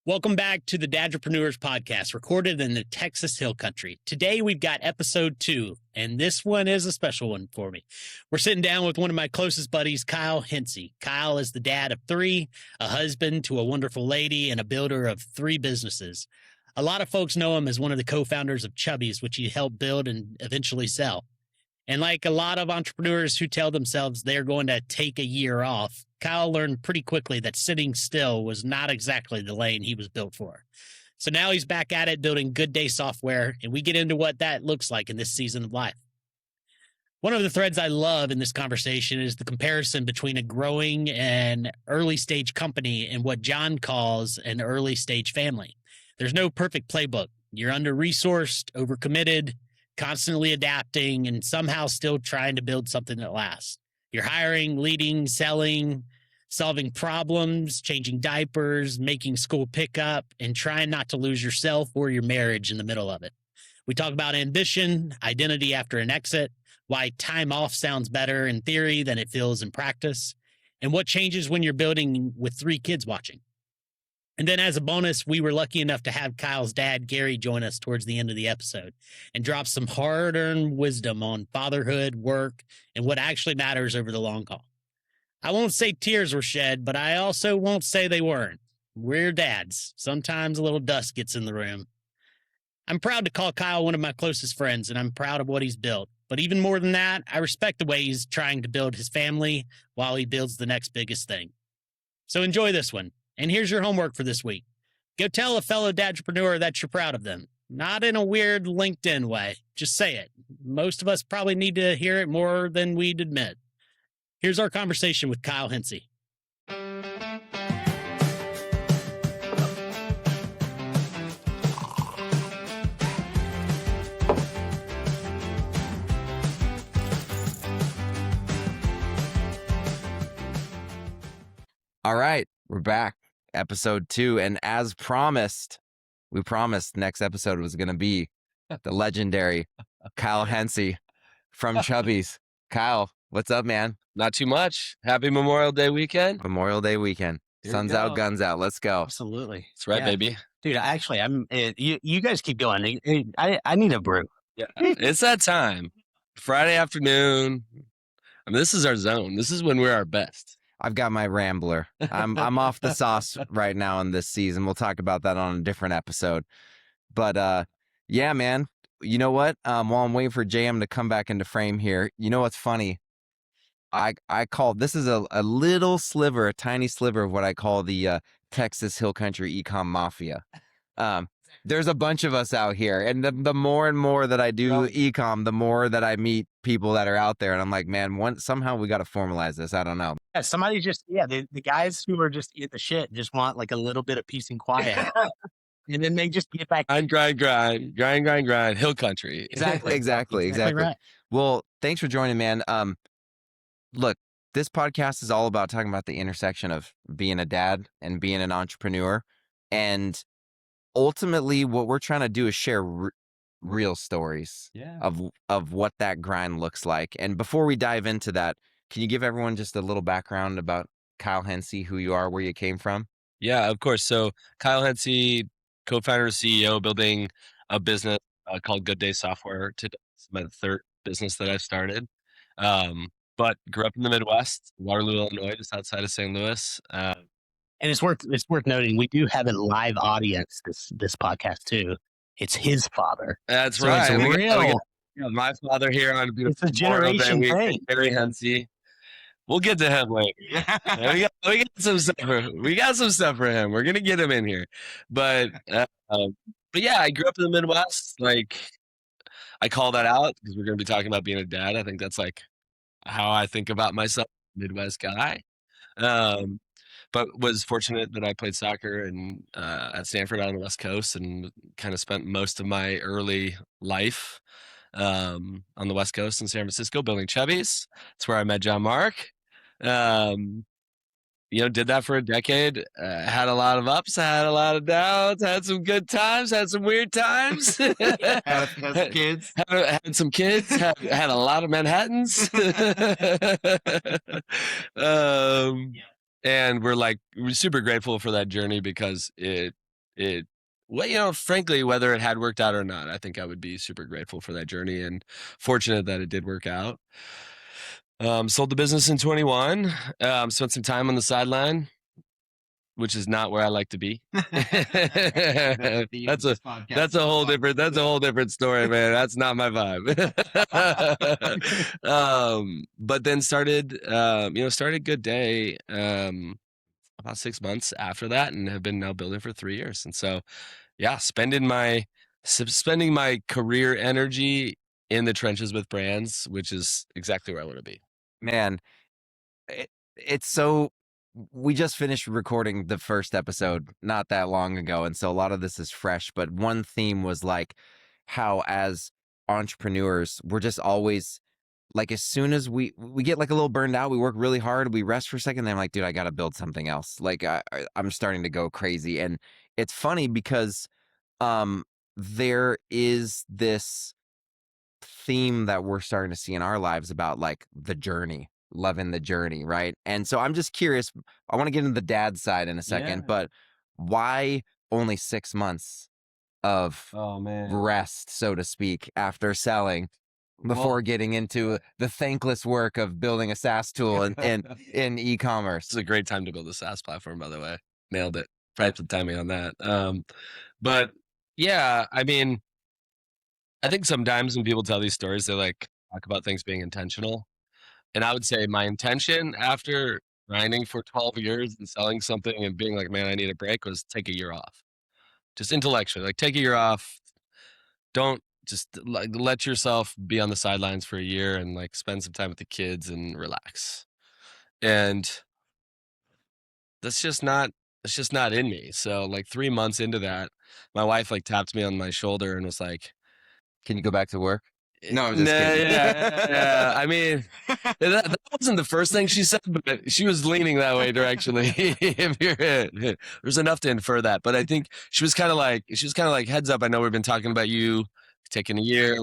Welcome back to the Dadrepreneurs Podcast, recorded in the Texas Hill Country. Today, we've got episode 2, and this one is a special one for me. We're sitting down with one of my closest buddies, Kyle Hency. Kyle is the dad of 3, a husband to a wonderful lady, and a builder of 3 businesses. A lot of folks know him as one of the co-founders of Chubbies, which he helped build and eventually sell. And like a lot of entrepreneurs who tell themselves they're going to take a year off, Kyle learned pretty quickly that sitting still was not exactly the lane he was built for. So now he's back at it building GoodDay Software, and we get into what that looks like in this season of life. One of the threads I love in this conversation is the comparison between a growing and early stage company and what John calls an early stage family. There's no perfect playbook. You're under-resourced, overcommitted, constantly adapting, and somehow still trying to build something that lasts. You're hiring, leading, selling, solving problems, changing diapers, making school pickup, and trying not to lose yourself or your marriage in the middle of it. We talk about ambition, identity after an exit, why time off sounds better in theory than it feels in practice, and what changes when you're building with 3 kids watching. And then as a bonus, we were lucky enough to have Kyle's dad, Gary, join us towards the end of the episode and drop some hard-earned wisdom on fatherhood, work, and what actually matters over the long haul. I won't say tears were shed, but I also won't say they weren't. We're dads. Sometimes a little dust gets in the room. I'm proud to call Kyle one of my closest friends, and I'm proud of what he's built. But even more than that, I respect the way he's trying to build his family while he builds the next biggest thing. So enjoy this one. And here's your homework for this week. Go tell a fellow dadrepreneur that you're proud of them. Not in a weird LinkedIn way. Just say it. Most of us probably need to hear it more than we'd admit. Here's our conversation with Kyle Hency. All right, we're back. Episode 2. And as promised, we promised next episode was going to be the legendary Kyle Hency from Chubbies. Kyle, what's up, man? Not too much. Happy Memorial Day weekend. Memorial Day weekend. Sun's out, guns out. Let's go. Absolutely. That's right, baby. Dude, actually, you guys keep going. I need a brew. Yeah, it's that time. Friday afternoon. I mean, this is our zone. This is when we're our best. I've got my Rambler. I'm off the sauce right now in this season. We'll talk about that on a different episode. But yeah, man. You know what? While I'm waiting for JM to come back into frame here, you know what's funny? I call this is a little sliver, a tiny sliver of what I call the Texas Hill Country Ecom Mafia. There's a bunch of us out here, and the more and more that I do ecom, the more that I meet people that are out there, and I'm like, man, somehow we got to formalize this. I don't know. Yeah, somebody just the guys who are just in the shit just want like a little bit of peace and quiet, and then they just get back. Grind. Hill Country. Exactly. Right. Well, thanks for joining, man. Look, this podcast is all about talking about the intersection of being a dad and being an entrepreneur, and ultimately, what we're trying to do is share real stories of what that grind looks like. And before we dive into that, can you give everyone just a little background about Kyle Hency, who you are, where you came from? Yeah, of course. So Kyle Hency, co-founder and CEO, building a business called GoodDay Software. It's my 3rd business that I started. But grew up in the Midwest, Waterloo, Illinois, just outside of St. Louis. And it's worth noting we do have a live audience this podcast too. It's his father. That's so right. It's we got my father here on a beautiful. It's a generation thing. Gary Hency. We'll get to him later. we got some stuff. We got some stuff for him. We're gonna get him in here. But yeah, I grew up in the Midwest. Like, I call that out because we're gonna be talking about being a dad. I think that's like how I think about myself, Midwest guy. But was fortunate that I played soccer and at Stanford on the West Coast, and kind of spent most of my early life on the West Coast in San Francisco building Chubbies. That's where I met John Mark. Did that for a decade. Had a lot of ups, had a lot of downs, had some good times, had some weird times. had some kids. Had some kids. Had a lot of Manhattans. And we're super grateful for that journey because it well, frankly, whether it had worked out or not, I think I would be super grateful for that journey and fortunate that it did work out. Sold the business in 21, spent some time on the sideline, which is not where I like to be. That's a whole different story, man. That's not my vibe. But then started GoodDay about 6 months after that, and have been now building for 3 years. And so, yeah, spending my career energy in the trenches with brands, which is exactly where I want to be. Man, it's so. We just finished recording the first episode not that long ago, and so a lot of this is fresh. But one theme was like how, as entrepreneurs, we're just always like, as soon as we get like a little burned out, we work really hard, we rest for a second, then I'm like, dude, I got to build something else. Like I'm starting to go crazy, and it's funny because there is this theme that we're starting to see in our lives about like the journey, loving the journey, right? And so I'm just curious, I want to get into the dad side in a second, but why only 6 months of rest, so to speak, after selling before getting into the thankless work of building a SaaS tool in e-commerce? It's a great time to build a SaaS platform, by the way. Nailed it. Right for the timing on that. But yeah, I mean, I think sometimes when people tell these stories, they like talk about things being intentional. And I would say my intention after grinding for 12 years and selling something and being like, man, I need a break, was take a year off. Just intellectually, like take a year off. Don't just like let yourself be on the sidelines for a year and like spend some time with the kids and relax. And that's just not in me. So like 3 months into that, my wife like tapped me on my shoulder and was like, can you go back to work? No, I'm just kidding. Yeah. I mean, that wasn't the first thing she said, but she was leaning that way directionally. There's enough to infer that. But I think she was kind of like, heads up, I know we've been talking about you taking a year,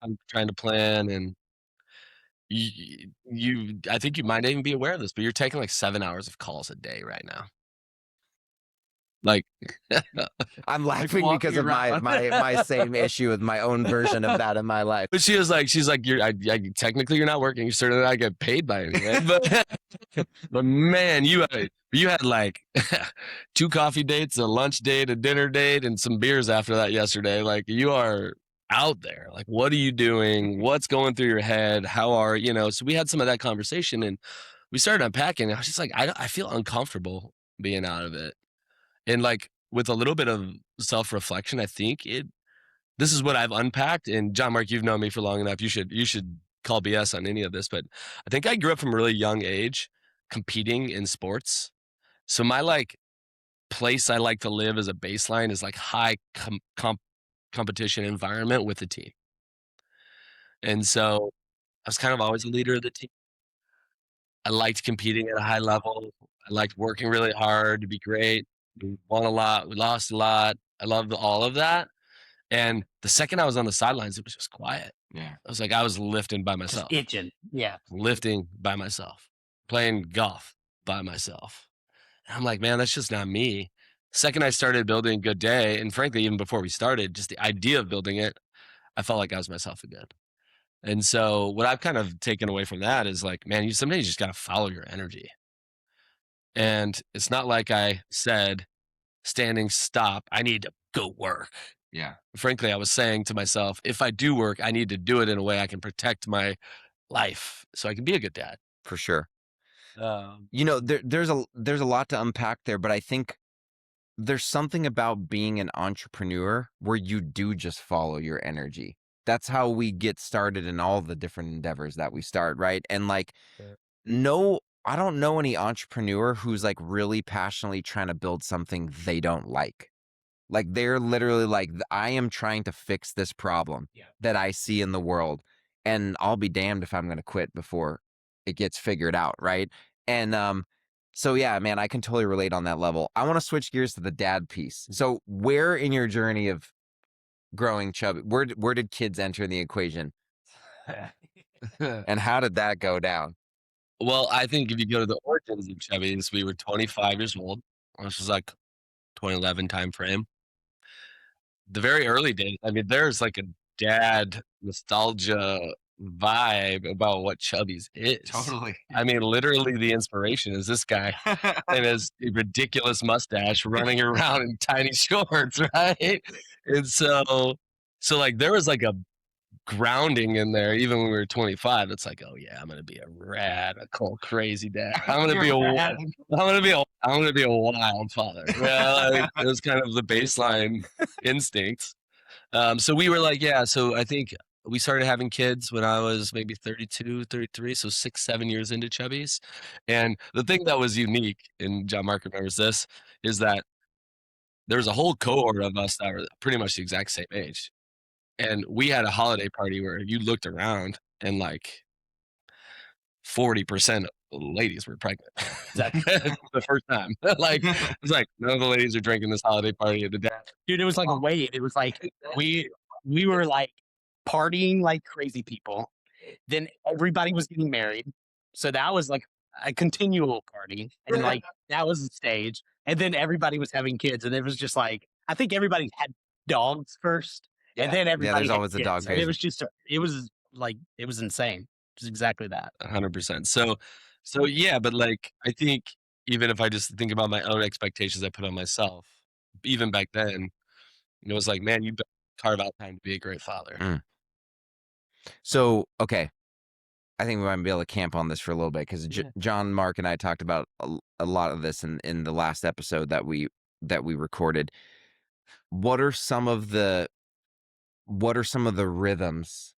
I'm trying to plan, and I think you might even be aware of this, but you're taking like 7 hours of calls a day right now. Like, I'm laughing because of my same issue with my own version of that in my life. But she's like, technically you're not working. You certainly not get paid by anything. But man, you had like 2 coffee dates, a lunch date, a dinner date, and some beers after that yesterday. Like, you are out there. Like, what are you doing? What's going through your head? How are so we had some of that conversation, and we started unpacking. I was just like, I feel uncomfortable being out of it. And like with a little bit of self-reflection, I think this is what I've unpacked. And John Mark, you've known me for long enough. You should call BS on any of this, but I think I grew up from a really young age competing in sports. So my like place I like to live as a baseline is like high competition environment with the team. And so I was kind of always a leader of the team. I liked competing at a high level. I liked working really hard to be great. We won a lot. We lost a lot. I loved all of that. And the second I was on the sidelines, it was just quiet. Yeah. I was like, I was lifting by myself. Just itching. Yeah. Lifting by myself. Playing golf by myself. And I'm like, man, that's just not me. Second I started building GoodDay, and frankly, even before we started, just the idea of building it, I felt like I was myself again. And so what I've kind of taken away from that is like, man, sometimes you just got to follow your energy. And it's not like I said, standing stop, I need to go work. Yeah. Frankly, I was saying to myself, if I do work, I need to do it in a way I can protect my life so I can be a good dad. For sure. There's a lot to unpack there, but I think there's something about being an entrepreneur where you do just follow your energy. That's how we get started in all the different endeavors that we start, right? And like, I don't know any entrepreneur who's like really passionately trying to build something they don't like. Like, they're literally like, I am trying to fix this problem that I see in the world, and I'll be damned if I'm going to quit before it gets figured out, right? And so yeah, man, I can totally relate on that level. I want to switch gears to the dad piece. So where in your journey of growing Chubby, where did kids enter in the equation? And how did that go down? Well, I think if you go to the origins of Chubbies, we were 25 years old, which was like 2011 time frame. the very early days, I mean, there's like a dad nostalgia vibe about what Chubbies is. Totally. I mean, literally the inspiration is this guy and his ridiculous mustache running around in tiny shorts, right? And so like there was like a grounding in there even when we were 25. It's like, oh yeah, I'm gonna be a radical crazy dad. I'm gonna be a wild father. Yeah, like, it was kind of the baseline instinct. So we were like, yeah, so I think we started having kids when I was maybe 32, 33, so 6-7 years into Chubbies. And the thing that was unique, and John Mark remembers this, is that there was a whole cohort of us that were pretty much the exact same age. And we had a holiday party where you looked around and like 40% of the ladies were pregnant. The first time. Like, it's like none of the ladies are drinking this holiday party at the dad. Dude, it was like a wave. It was like we were like partying like crazy people. Then everybody was getting married. So that was like a continual party. And like that was the stage. And then everybody was having kids. And it was just like, I think everybody had dogs first. And then everybody there's had always a kids. dog And phase. it was just, it was like, it was insane. Just exactly that. 100%. So yeah, but like, I think even if I just think about my own expectations I put on myself, even back then, it was like, man, you better carve out time to be a great father. So, okay. I think we might be able to camp on this for a little bit because John, Mark, and I talked about a lot of this in the last episode that we recorded. What are some of the rhythms?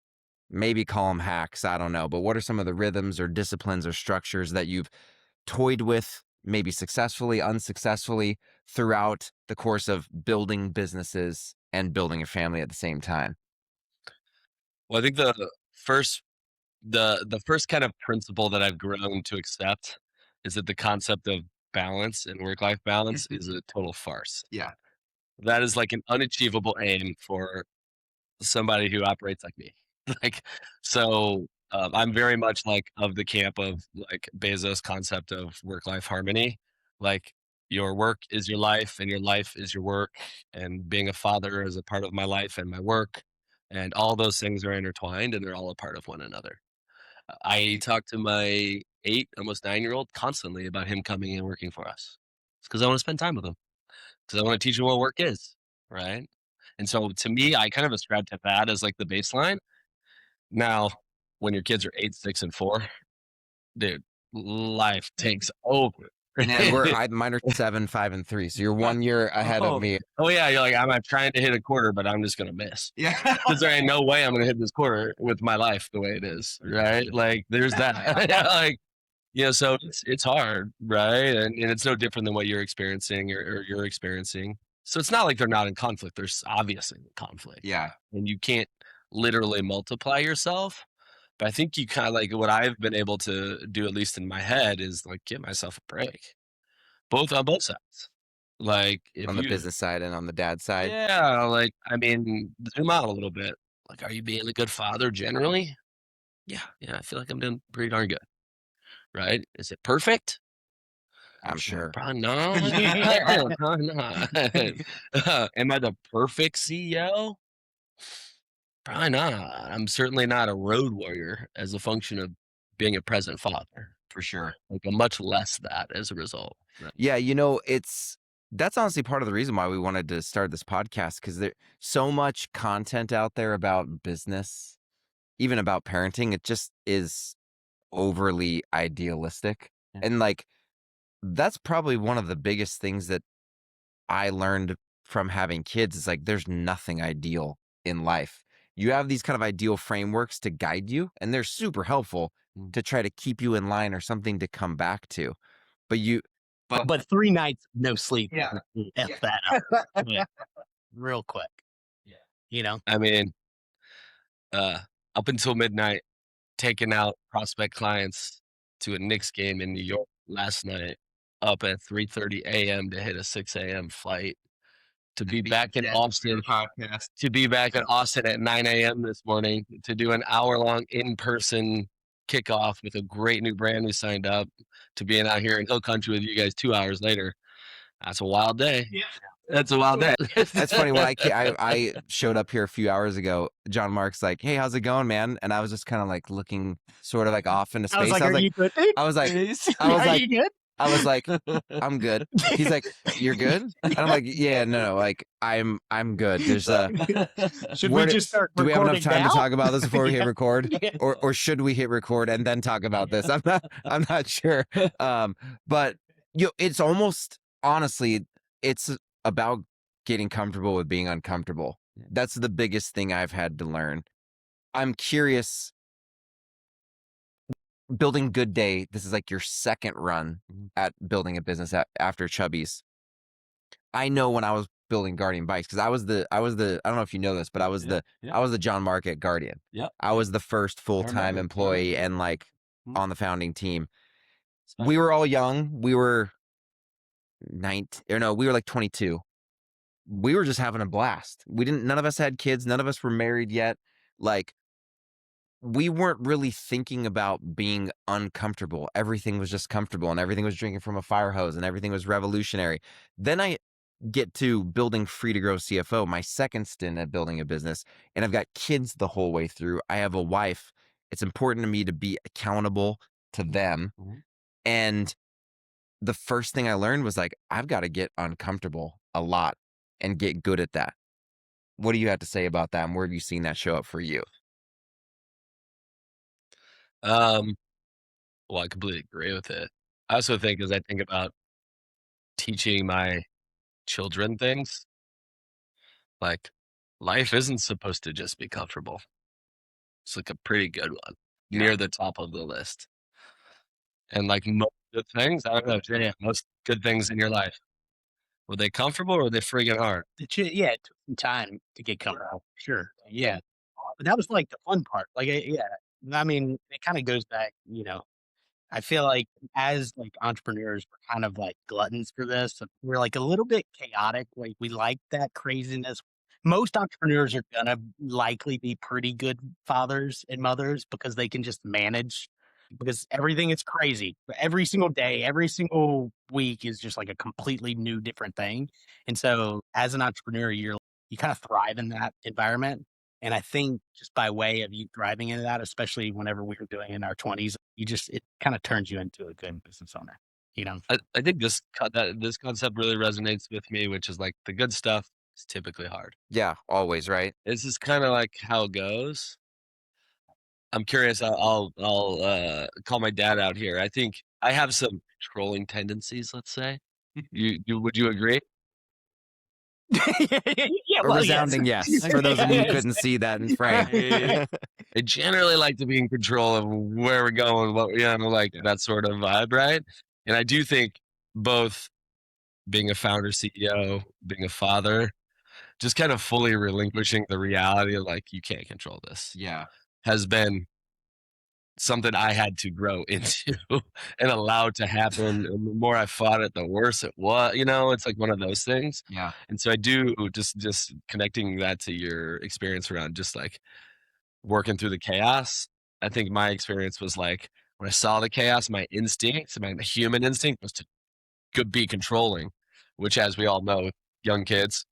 Maybe call them hacks, I don't know. But what are some of the rhythms or disciplines or structures that you've toyed with, maybe successfully, unsuccessfully, throughout the course of building businesses and building a family at the same time? Well, I think the first kind of principle that I've grown to accept is that the concept of balance and work-life balance is a total farce. Yeah. That is like an unachievable aim for somebody who operates like me. Like, so I'm very much like of the camp of like Bezos' concept of work-life harmony. Like, your work is your life and your life is your work, and being a father is a part of my life and my work, and all those things are intertwined and they're all a part of one another. I talk to my 8, almost 9-year-old constantly about him coming and working for us. It's because I want to spend time with him, because I want to teach him what work is, right? And so to me, I kind of ascribe to that as like the baseline. Now, when your kids are 8, 6, and 4, dude, life takes over. Mine are 7, 5, and 3. So you're 1 year ahead of me. Oh yeah, you're like, I'm trying to hit a quarter, but I'm just gonna miss. Yeah. Because there ain't no way I'm gonna hit this quarter with my life the way it is, right? Like, there's that. Like, so it's hard, right? And it's no different than what you're experiencing or you're experiencing. So it's not like they're not in conflict. There's obviously conflict. Yeah. And you can't literally multiply yourself. But I think you kind of like, what I've been able to do, at least in my head, is like give myself a break. On both sides. Like, On the business side and on the dad side. Yeah, like, I mean, zoom out a little bit. Like, are you being a good father generally? Yeah, I feel like I'm doing pretty darn good. Right? Is it perfect? I'm sure. Probably not. Probably not. Am I the perfect CEO? Probably not. I'm certainly not a road warrior as a function of being a present father. For sure. Like, a much less that as a result. Right? Yeah, that's honestly part of the reason why we wanted to start this podcast, because there's so much content out there about business, even about parenting. It just is overly idealistic. Yeah. And like, that's probably one of the biggest things that I learned from having kids is like, there's nothing ideal in life. You have these kind of ideal frameworks to guide you, and they're super helpful to try to keep you in line or something to come back to. But 3 nights, no sleep. Yeah. F that up. Yeah. Real quick. Yeah. I mean, up until midnight, taking out prospect clients to a Knicks game in New York last night, up at 3:30 a.m. to hit a 6 a.m. flight, to be back in Austin, at 9 a.m. this morning to do an hour-long in-person kickoff with a great new brand we signed up, to being out here in Hill Country with you guys 2 hours later. That's a wild day. That's a wild day. That's funny. When I showed up here a few hours ago, John Mark's like, "Hey, how's it going, man?" And I was just kind of like looking sort of like off into space. I was like, "Are you good, dude? I was like, Are you good?" I was like, "I'm good." He's like, "You're good?" And I'm like, "Yeah, no, like I'm good." There's Should we just start? Do we have enough recording time now? to talk about this before we hit record, Yeah. or should we hit record and then talk about this? I'm not sure. But it's almost honestly, it's about getting comfortable with being uncomfortable. That's the biggest thing I've had to learn. I'm curious. Building GoodDay, this is like your second run at building a business after Chubbies. I know when I was building Guardian Bikes, because I was the I don't know if you know this, but I was the John Mark at Guardian. Yep. I was the first full-time employee and like on the founding team. We were all young. We were 19, or no, we were like 22. We were just having a blast. None of us had kids. None of us were married yet. Like, we weren't really thinking about being uncomfortable. Everything was just comfortable, and everything was drinking from a fire hose, and everything was revolutionary. Then I get to building Free to Grow CFO, my second stint at building a business, and I've got kids the whole way through. I have a wife. It's important to me to be accountable to them. And the first thing I learned was like, I've got to get uncomfortable a lot and get good at that. What do you have to say about that? And where have you seen that show up for you? Well, I completely agree with it. I also think, as I think about teaching my children things, like, life isn't supposed to just be comfortable. It's like a pretty good one, near the top of the list. And like most good things, I don't know, most good things in your life, were they comfortable or were they friggin' hard? It took some time to get comfortable. Sure. Yeah. But that was like the fun part. Like, I mean, it kind of goes back, I feel like as like entrepreneurs, we're kind of like gluttons for this. We're like a little bit chaotic. Like, we like that craziness. Most entrepreneurs are gonna likely be pretty good fathers and mothers because they can just manage, because everything is crazy. Every single day, every single week is just like a completely new, different thing. And so as an entrepreneur, you kind of thrive in that environment. And I think just by way of you thriving into that, especially whenever we were doing it in our 20s, it kind of turns you into a good business owner, I think this concept really resonates with me, which is like the good stuff is typically hard. Yeah, always, right? This is kind of like how it goes. I'm curious. I'll call my dad out here. I think I have some controlling tendencies. Let's say, would you agree? Yeah, A resounding yes. For those of you who couldn't see that in frame. I generally like to be in control of where we're going, like that sort of vibe, right? And I do think both being a founder, CEO, being a father, just kind of fully relinquishing the reality of like, you can't control this. Yeah. Has been something I had to grow into and allow to happen. And the more I fought it, the worse it was. It's like one of those things. Yeah. And so I do just connecting that to your experience around just like working through the chaos. I think my experience was like, when I saw the chaos, my human instinct was to be controlling, which, as we all know, young kids,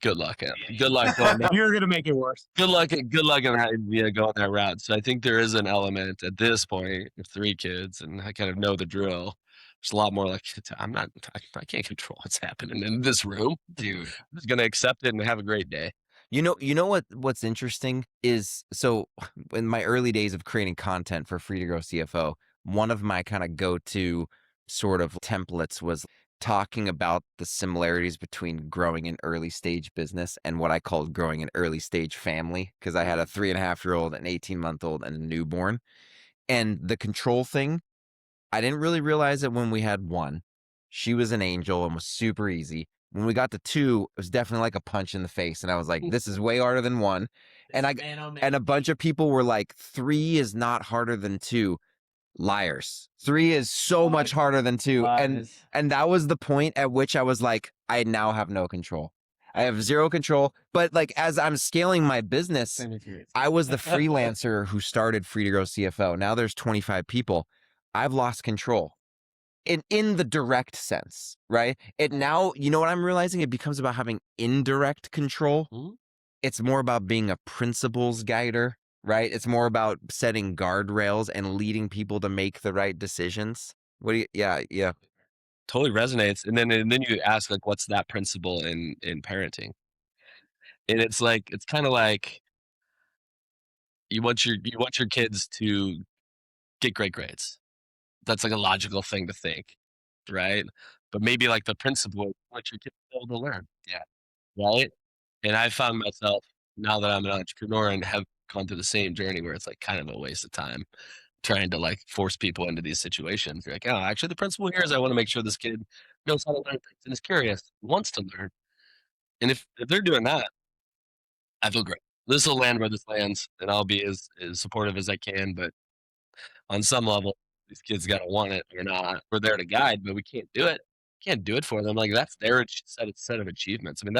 good luck. Good luck going that. You're gonna make it worse. Good luck in that, going that route. So I think there is an element at this point of 3 kids, and I kind of know the drill. There's a lot more like, I can't control what's happening in this room, dude. I'm just gonna accept it and have a great day. You know what's interesting is, so in my early days of creating content for Free to Grow CFO, one of my kind of go-to sort of templates was talking about the similarities between growing an early stage business and what I called growing an early stage family, because I had a 3.5-year-old, an 18-month-old, and a newborn. And the control thing, I didn't really realize it when we had 1. She was an angel and was super easy. When we got to 2, it was definitely like a punch in the face. And I was like, this is way harder than 1. And and a bunch of people were like, 3 is not harder than 2. Liars. 3 is so much harder than 2. And that was the point at which I was like, I now have no control. I have zero control. But like, as I'm scaling my business, I was the freelancer who started Free to Grow CFO. Now there's 25 people. I've lost control. in the direct sense, right? It now, you know what I'm realizing? It becomes about having indirect control. It's more about being a principles guider, right? It's more about setting guardrails and leading people to make the right decisions. What do you, yeah. Totally resonates. And then you ask, like, what's that principle in parenting? And it's like, it's kind of like you want your kids to get great grades. That's like a logical thing to think, right? But maybe like the principle, you want your kids to be able to learn. Yeah. Right. And I found myself, now that I'm an entrepreneur and have gone through the same journey, where it's like kind of a waste of time trying to like force people into these situations. You're like, oh, actually the principle here is I want to make sure this kid knows how to learn things and is curious, wants to learn. And if they're doing that, I feel great. This will land where this lands, and I'll be as supportive as I can. But on some level, these kids got to want it or not. We're there to guide, but we can't do it. Can't do it for them. Like, that's their set of achievements. I mean,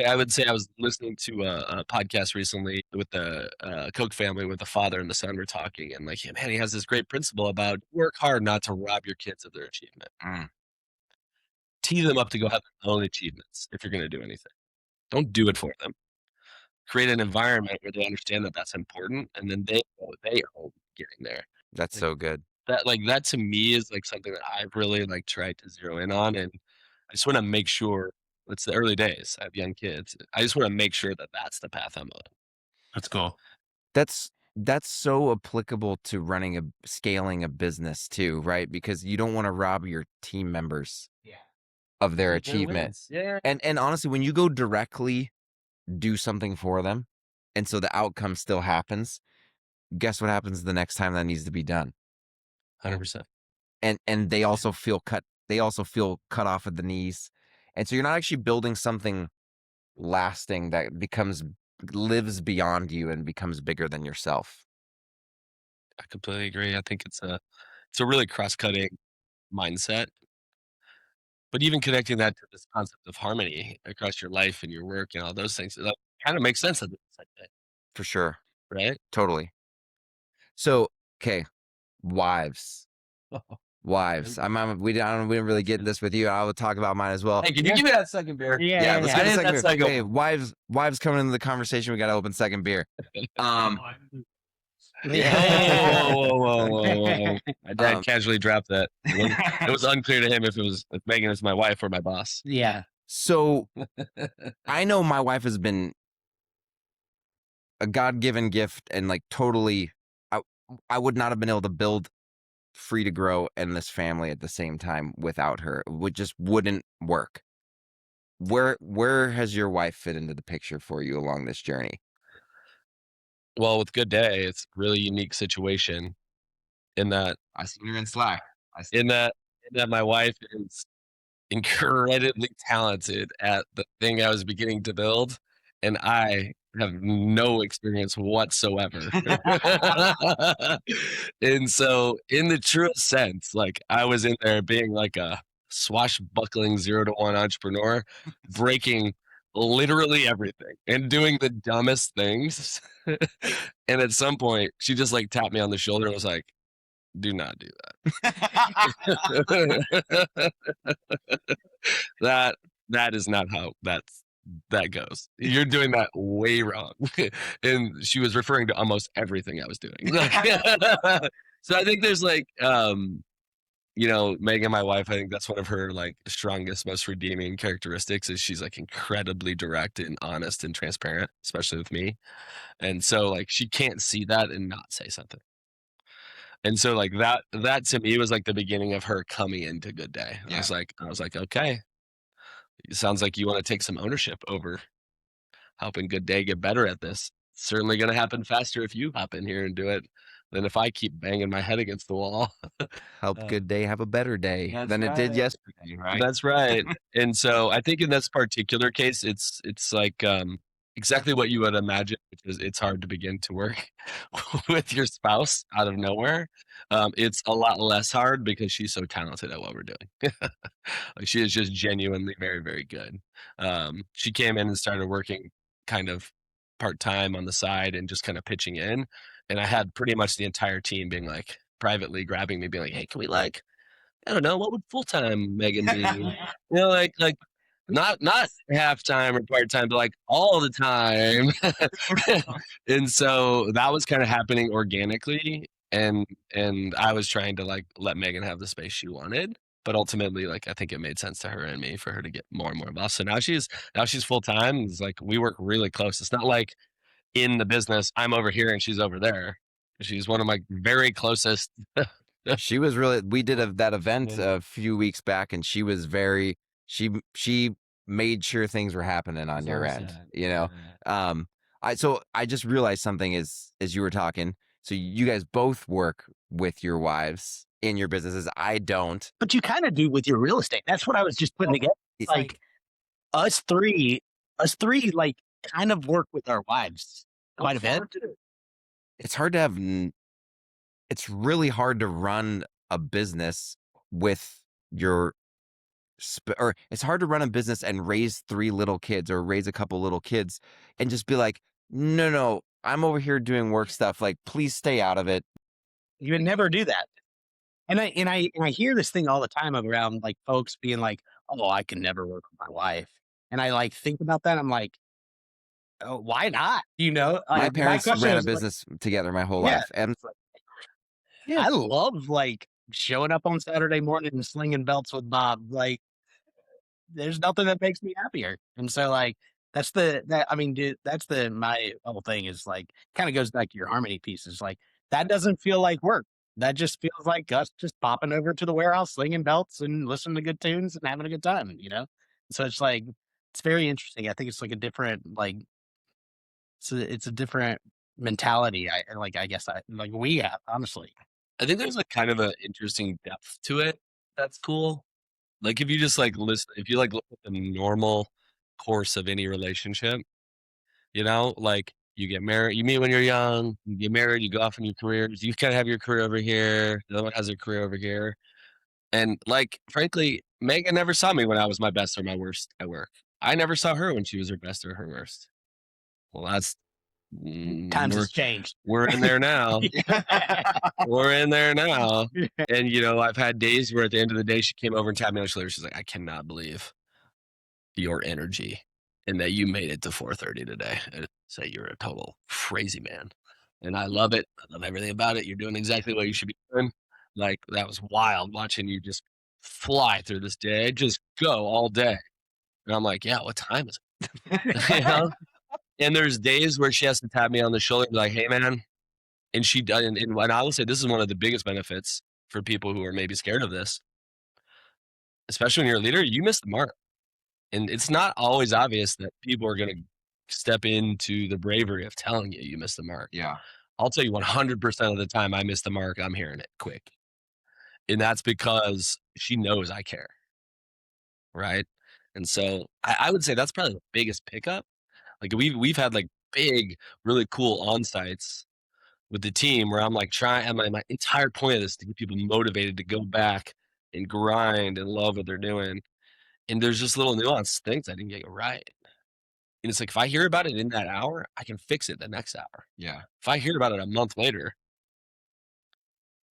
I would say I was listening to a podcast recently with the Koch family, with the father and the son were talking, and like, yeah, man, he has this great principle about work hard not to rob your kids of their achievement. Tee them up to go have their own achievements if you're going to do anything. Don't do it for them. Create an environment where they understand that that's important, and then they own getting there. That's so good. That to me is like something that I've really like tried to zero in on, and I just want to make sure. It's the early days. I have young kids. I just want to make sure that that's the path I'm on. That's cool. That's so applicable to scaling a business too, right? Because you don't want to rob your team members of their achievement. Yeah. And honestly, when you go directly do something for them, and so the outcome still happens, guess what happens the next time that needs to be done? 100%. And they also feel cut off at the knees. And so you're not actually building something lasting that lives beyond you and becomes bigger than yourself. I completely agree. I think it's a really cross-cutting mindset. But even connecting that to this concept of harmony across your life and your work and all those things, that kind of makes sense at the same time, For sure. right? Totally. So, okay, wives. We didn't really get this with you. I will talk about mine as well. Hey, can you give me that second beer? Yeah, let's I get a didn't- second that's beer. like Okay, wives coming into the conversation. We got to open second beer. Whoa. My dad casually dropped that. It was unclear to him if Megan is my wife or my boss. Yeah. So I know my wife has been a God-given gift, and like totally, I would not have been able to build Free to Grow and this family at the same time without her. It just wouldn't work. Where has your wife fit into the picture for you along this journey? Well, with GoodDay, it's a really unique situation in that I see you're in Slack. in that my wife is incredibly talented at the thing I was beginning to build, and I have no experience whatsoever. And so, in the truest sense, like, I was in there being like a swashbuckling 0 to 1 entrepreneur, breaking literally everything and doing the dumbest things. And at some point, she just like tapped me on the shoulder and was like, "Do not do that." That is not how that goes. You're doing that way wrong. And she was referring to almost everything I was doing. So I think there's like, Megan, my wife, I think that's one of her like strongest, most redeeming characteristics is she's like incredibly direct and honest and transparent, especially with me. And so like she can't see that and not say something. And so like that to me was like the beginning of her coming into GoodDay. Yeah. I was like, okay, it sounds like you want to take some ownership over helping GoodDay get better at this. It's certainly going to happen faster if you hop in here and do it than if I keep banging my head against the wall. Help GoodDay have a better day than it did yesterday, right? That's right. And so I think in this particular case, it's like exactly what you would imagine, which is it's hard to begin to work with your spouse out of nowhere. It's a lot less hard because she's so talented at what we're doing. Like, she is just genuinely very, very good. She came in and started working kind of part-time on the side and just kind of pitching in. And I had pretty much the entire team being like privately grabbing me, being like, "Hey, can we like I don't know, what would full-time Megan be? Like not half-time or part-time, but like all the time. And so that was kind of happening organically. And I was trying to like let Megan have the space she wanted. But ultimately, like I think it made sense to her and me for her to get more and more involved. So now she's full-time. It's like we work really close. It's not like in the business, I'm over here and she's over there. She's one of my very closest. She was really, we did that event a few weeks back, and she was very, she made sure things were happening on your end, you know? So I just realized something as you were talking. So you guys both work with your wives in your businesses. I don't. But you kind of do with your real estate. That's what I was just putting together. It's Like us three, like kind of work with our wives quite a bit. It's hard to have, it's really hard to run a business with your, or it's hard to run a business and raise 3 little kids or raise a couple little kids and just be like, no, I'm over here doing work stuff. Like, please stay out of it. You would never do that. And I hear this thing all the time around like folks being like, oh, I can never work with my wife. And I like think about that. I'm like, oh, why not? You know, My parents ran a is, business together my whole Yeah. life. And yeah, I love like showing up on Saturday morning and slinging belts with Bob. Like, there's nothing that makes me happier. And so like that's my whole thing is like kind of goes back to your harmony pieces. Like that doesn't feel like work. That just feels like us just popping over to the warehouse, slinging belts and listening to good tunes and having a good time, you know? So it's like, it's very interesting. I think it's like a different, like, it's a different mentality. I guess we have, honestly. I think there's like kind of an interesting depth to it. That's cool. Like if you just like listen, if you like look at the normal course of any relationship, you know, like you get married, you meet when you're young, you get married, you go off in your careers, you kind of have your career over here, the other one has their career over here. And like, frankly, Megan never saw me when I was my best or my worst at work. I never saw her when she was her best or her worst. Well, that's Times has changed. We're in there now. We're in there now. And, you know, I've had days where at the end of the day, she came over and tapped me on the shoulder. She's like, I cannot believe your energy and that you made it to 4:30 today. And say you're a total crazy man. And I love it. I love everything about it. You're doing exactly what you should be doing. Like that was wild watching you just fly through this day. Just go all day. And I'm like, yeah, what time is it? You know? And there's days where she has to tap me on the shoulder and be like, hey, man. And she does. And I will say this is one of the biggest benefits for people who are maybe scared of this, especially when you're a leader, you miss the mark. And it's not always obvious that people are going to step into the bravery of telling you missed the mark. yeah, I'll tell you 100% of the time I miss the mark, I'm hearing it quick. And that's because she knows I care. Right. And so I would say that's probably the biggest pickup. Like we've had like big, really cool on-sites with the team where I'm like and my entire point of this is to get people motivated to go back and grind and love what they're doing. And there's just little nuanced things I didn't get right. And it's like, if I hear about it in that hour, I can fix it the next hour. yeah. If I hear about it a month later,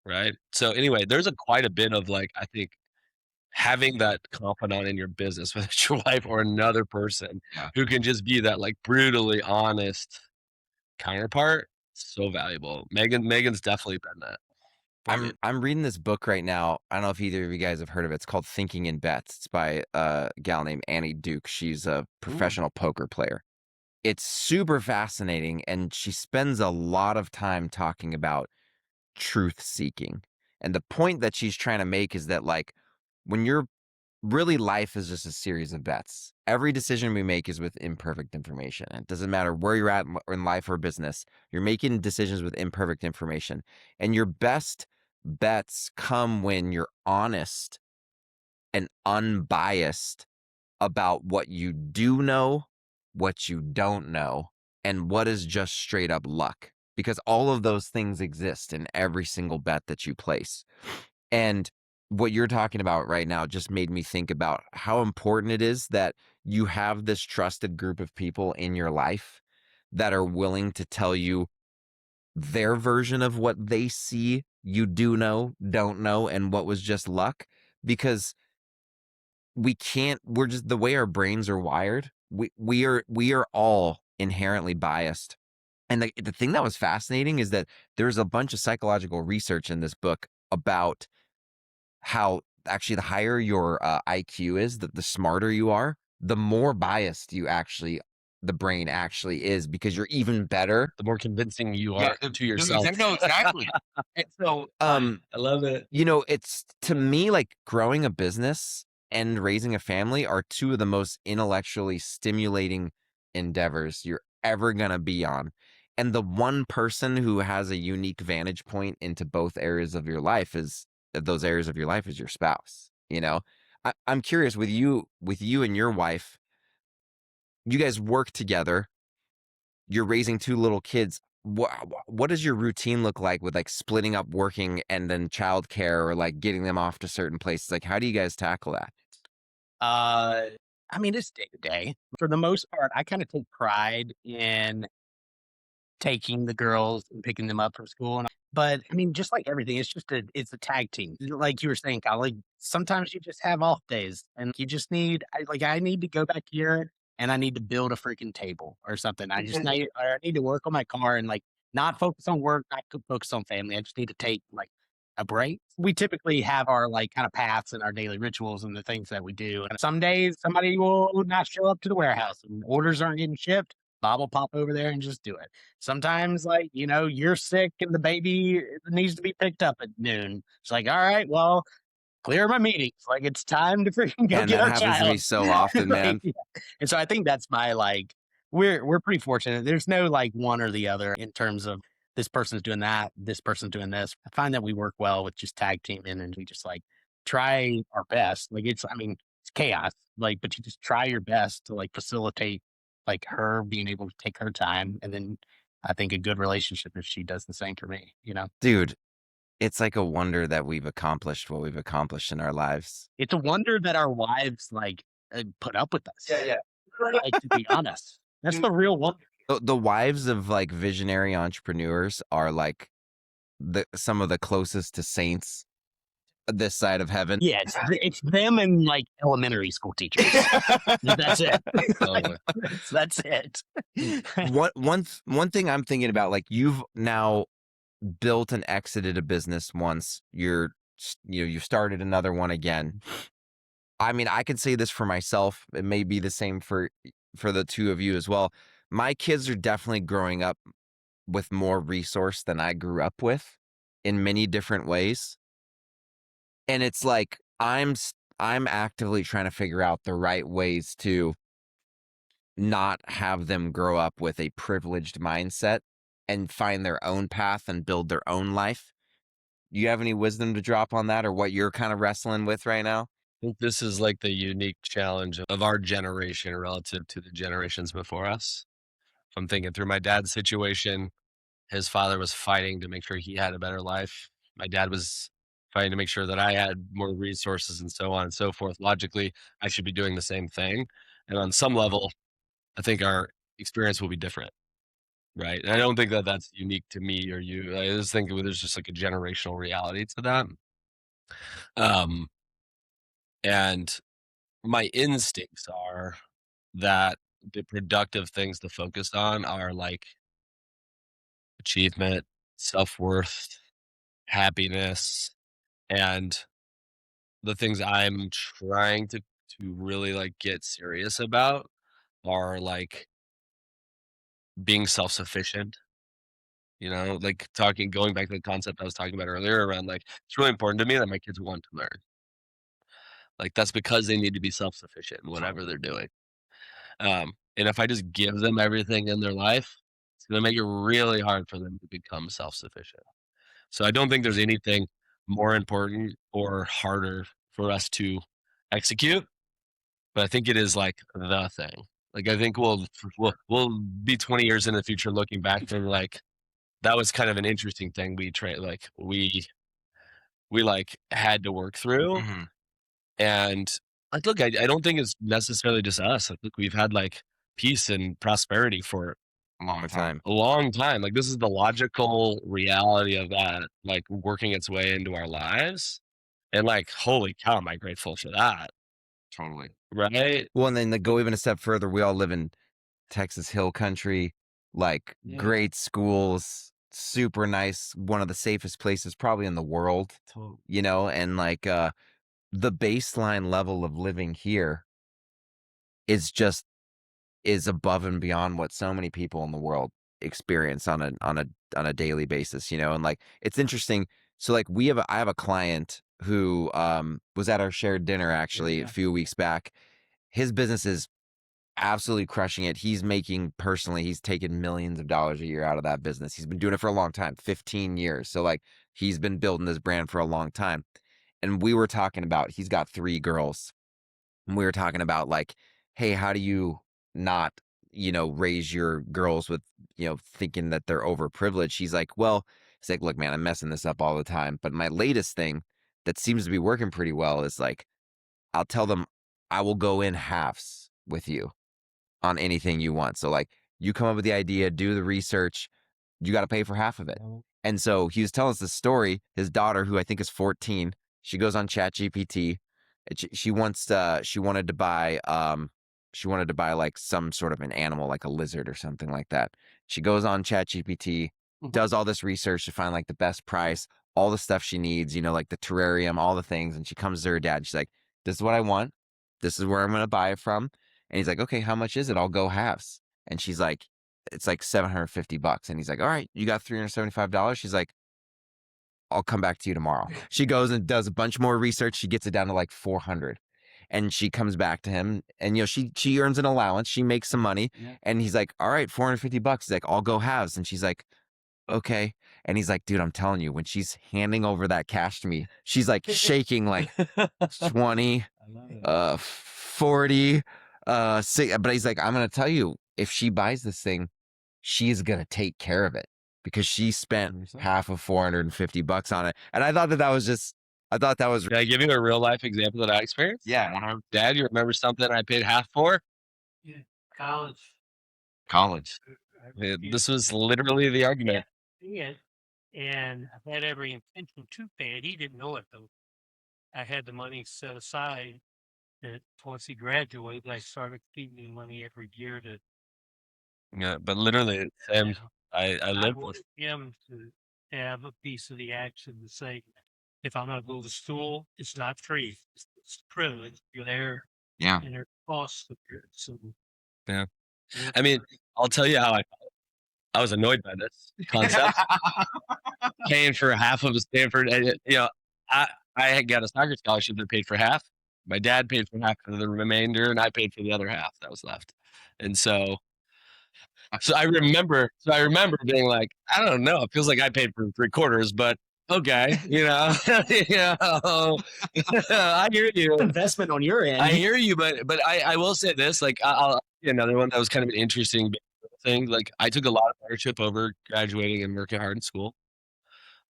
right? So anyway, there's quite a bit of like, I think having that confidant in your business, whether it's your wife or another person who can just be that like brutally honest counterpart, so valuable. Megan's definitely been that. I'm reading this book right now. I don't know if either of you guys have heard of it. It's called Thinking in Bets. It's by a gal named Annie Duke. She's a professional poker player. It's super fascinating, and she spends a lot of time talking about truth seeking. And the point that she's trying to make is that like when you're really, life is just a series of bets. Every decision we make is with imperfect information. It doesn't matter where you're at in life or business. You're making decisions with imperfect information. And your best bets come when you're honest and unbiased about what you do know, what you don't know, and what is just straight up luck. Because all of those things exist in every single bet that you place. And what you're talking about right now just made me think about how important it is that you have this trusted group of people in your life that are willing to tell you their version of what they see you do know, don't know, and what was just luck, because we're just the way our brains are wired. We are all inherently biased. And the thing that was fascinating is that there's a bunch of psychological research in this book about how actually the higher your IQ is, the smarter you are, the more biased the brain actually is, because you're even better. The more convincing you are to yourself. No, exactly. And so, I love it. it's, to me, like growing a business and raising a family are two of the most intellectually stimulating endeavors you're ever going to be on. And the one person who has a unique vantage point into both areas of your life is your spouse. I'm curious, with you and your wife, you guys work together, you're raising two little kids. What does your routine look like with like splitting up working and then childcare, or like getting them off to certain places? Like, how do you guys tackle that? I mean, it's day to day. For the most part, I kind of take pride in taking the girls and picking them up from school. But I mean, just like everything, it's a tag team. Like you were saying, Kyle, like sometimes you just have off days and you just I need to go back here and I need to build a freaking table or something. I need to work on my car and like not focus on work, not focus on family. I just need to take like a break. We typically have our like kind of paths and our daily rituals and the things that we do. And some days somebody will not show up to the warehouse and orders aren't getting shipped. Bob will pop over there and just do it. Sometimes, like, you're sick and the baby needs to be picked up at noon. It's like, all right, well, clear my meetings. Like, it's time to freaking go get our child. That happens to me so often, man. Yeah. And so I think that's my, like, we're pretty fortunate. There's no, like, one or the other in terms of this person's doing that, this person's doing this. I find that we work well with just tag teaming, and we just, like, try our best. Like, it's chaos, like, but you just try your best to, like, facilitate like her being able to take her time, and then I think a good relationship if she does the same for me, Dude, it's like a wonder that we've accomplished what we've accomplished in our lives. It's a wonder that our wives like put up with us. Yeah. Like, to be honest, that's the real wonder. The wives of like visionary entrepreneurs are like some of the closest to saints this side of heaven. Yeah, it's them and like elementary school teachers. That's it. That's it. One thing I'm thinking about, like, you've now built and exited a business once. You've started another one again. I mean, I can say this for myself. It may be the same for the two of you as well. My kids are definitely growing up with more resource than I grew up with in many different ways. And it's like I'm actively trying to figure out the right ways to not have them grow up with a privileged mindset and find their own path and build their own life. You have any wisdom to drop on that, or what you're kind of wrestling with right now? I think this is like the unique challenge of our generation relative to the generations before us. If I'm thinking through my dad's situation, his father was fighting to make sure he had a better life. My dad was fighting to make sure that I had more resources and so on and so forth. Logically, I should be doing the same thing. And on some level, I think our experience will be different, right? And I don't think that that's unique to me or you. I just think there's just like a generational reality to that. And my instincts are that the productive things to focus on are like achievement, self-worth, happiness, and the things I'm trying to really like get serious about are like being self-sufficient, like going back to the concept I was talking about earlier around like, it's really important to me that my kids want to learn. Like that's because they need to be self-sufficient in whatever they're doing. And if I just give them everything in their life, it's going to make it really hard for them to become self-sufficient. So I don't think there's anything more important or harder for us to execute, but I think it is like the thing. Like I think we'll be 20 years in the future looking back and like that was kind of an interesting thing we like had to work through. Mm-hmm. And like look, I don't think it's necessarily just us. I think we've had like peace and prosperity for a long time. Like this is the logical reality of that, like working its way into our lives. And like, holy cow, am I grateful for that? Totally. Right? Well, and then to go even a step further, we all live in Texas Hill Country, like great schools, super nice, one of the safest places probably in the world, you know, and like the baseline level of living here is above and beyond what so many people in the world experience on a daily basis, you know. And like it's interesting. So like I have a client who was at our shared dinner actually a few weeks back. His business is absolutely crushing it. He's taken millions of dollars a year out of that business. He's been doing it for a long time, 15 years. So like he's been building this brand for a long time. And we were talking about, he's got 3 girls. And we were talking about like, hey, how do you not, you know, raise your girls with, you know, thinking that they're overprivileged? He's like, look, man, I'm messing this up all the time. But my latest thing that seems to be working pretty well is like, I'll tell them I will go in halves with you on anything you want. So like you come up with the idea, do the research, you got to pay for half of it. And so he was telling us this story. His daughter, who I think is 14, she goes on ChatGPT. She wanted to buy like some sort of an animal, like a lizard or something like that. She goes on ChatGPT, does all this research to find like the best price, all the stuff she needs, you know, like the terrarium, all the things. And she comes to her dad. She's like, this is what I want. This is where I'm going to buy it from. And he's like, okay, how much is it? I'll go halves. And she's like, it's like $750. And he's like, all right, you got $375. She's like, I'll come back to you tomorrow. She goes and does a bunch more research. She gets it down to like 400. And she comes back to him and, you know, she earns an allowance. She makes some money. And he's like, all right, $450. He's like, I'll go halves. And she's like, okay. And he's like, dude, I'm telling you, when she's handing over that cash to me, she's like shaking like 20, 40, but he's like, I'm going to tell you, if she buys this thing, she's going to take care of it because she spent half of $450 on it. And I thought that was. Can I give you a real life example that I experienced? Yeah. Dad, you remember something I paid half for? Yeah, college. This was literally the argument. Yeah, and I had every intention to pay it. He didn't know it though. I had the money set aside that once he graduated, I started keeping money every year to. Yeah, but literally, Sam, you know, I live with. wanted him to have a piece of the action to say, if I'm going to go to school, it's not free. It's a privilege. You're there. Yeah. And there's costs of it. So. Yeah. I mean, I'll tell you how I was annoyed by this concept. Paying for half of a Stanford, you know, I had got a soccer scholarship that paid for half. My dad paid for half of the remainder, and I paid for the other half that was left. And so I remember being like, I don't know, it feels like I paid for 3/4, but okay, you know, I hear you. Investment on your end. I hear you, but I will say this, like I'll another one that was kind of an interesting thing. Like I took a lot of ownership over graduating and working hard in school,